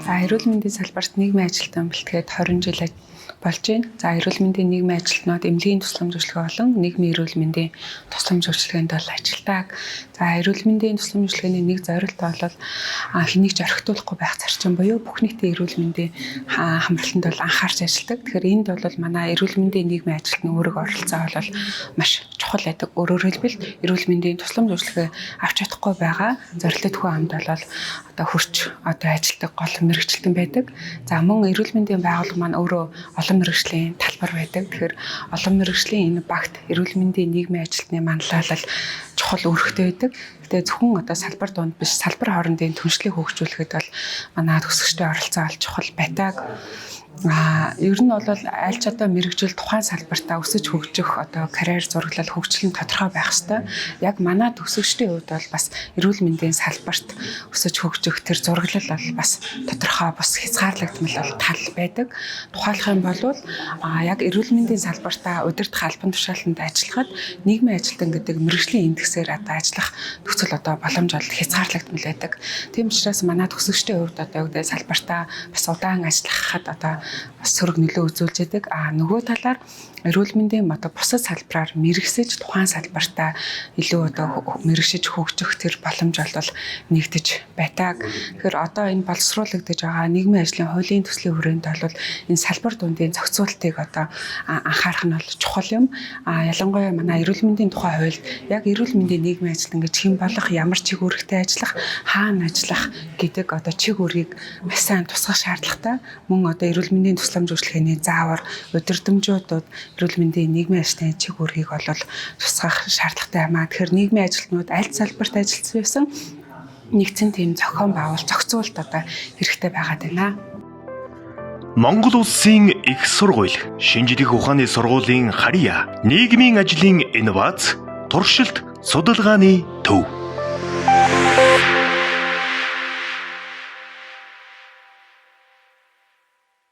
За эрүүл мэндийн салбарт нийгмийн ажилтан бэлтгээд 20 жил болж байна. За эрүүл мэндийн нийгмийн ажилтнууд эмнэлгийн тусламж үйлчилгээ болон нийгмийн эрүүл мэндийн тусламж үйлчилгээнд бол ажилладаг. За эрүүл мэндийн тусламж үйлчилгээний нэг зорилт бол хэнийг ч орхитуулахгүй байх зарчим буюу бүх нийтийн эрүүл мэндийн хамралтанд бол анхаарч ажилладаг. Тэгэхээр энд бол манай эрүүл мэндийн нийгмийн ажилтны өөрөг оролцоо бол маш чухал байдаг. Өөрөөр хэлбэл эрүүл мэндийн тусламж үйлчилгээ авч чадахгүй байгаа зорилттой хүн амд бол одоо хурц одоо ажилладаг гол мэрэгчлэн байдаг. За мөн эрүүл мэндийн байгууллага маань өөрөө олон мэрэгжлийн талбар байдаг. Тэгэхээр олон мэрэгжлийн энэ багт эрүүл мэндийн нийгмийн ажилтны манлайлал чухал үүрэгтэй байдаг. Гэтэ зөвхөн одоо салбар донд биш, салбар хоорондын түншлийг хөгжүүлэхэд бол манай төгсөгчдийн оролцоо олж чухал байдаг. Ер нь бол аль ч одоо мэрэгжил тухайн салбартаа өсөж хөгжих одоо карьер зураглал хөгжил нь тодорхой байх ёстой. Яг манай төгсөгчдийн хувьд бол бас эрүүл мэндийн салбарт өсөж хөгжих тэр зураглал бол бас тодорхой бас хязгаарлагдмал тал байдаг. Тухайлах юм бол яг эрүүл мэндийн салбартаа удирдах албан тушаалтанд ажиллахад нийгмийн ажилтан гэдэг мэрэгжлийн индексээр одоо ажиллах нөхцөл одоо боломж бол хязгаарлагдмал байдаг. Тийм учраас манай төгсөгчдийн хувьд одоо яг салбартаа бас удаан ажиллахад одоо бас сөрөг нөлөө үзүүлж байдаг. Нөгөө талаар эрүүл мэндийн одоо бусад салбараар мэрэгсэж тухайн салбартаа илүү одоо мэрэгшиж хөгжих тэр боломж бол нэгдэж байдаг. Тэгэхээр одоо энэ боловсруулагдаж байгаа нийгмийн ажлын хуулийн төслийн хүрээнд бол энэ салбар дундын зохицуултыг одоо анхаарах нь бол чухал юм. Ялангуяа манай эрүүл мэндийн тухай хуульд яг эрүүл мэндийн нийгмийн ажил гэж хэн болох, ямар чиг үүрэгтэй ажиллах, хаана ажиллах гэдэг одоо чиг үүргийг маш сайн тусгах шаардлагатай. Мөн одоо эрүүл мэндийн тусламж үйлчилгээний заавар, удирдамжуудад эрүүл мэндийн нийгмийн ажилтны чиг үүргийг бол тусгах шаардлагатай юм аа. Тэгэхээр нийгмийн ажилтнууд аль салбарт ажилласан нэгдсэн тийм зохион байгуул зохицуулт одоо хэрэгтэй байгаад байна. Монгол Улсын их сургууль, шинжлэх ухааны сургуулийн Харьяа, нийгмийн ажлын инновац, туршилт, судалгааны төв.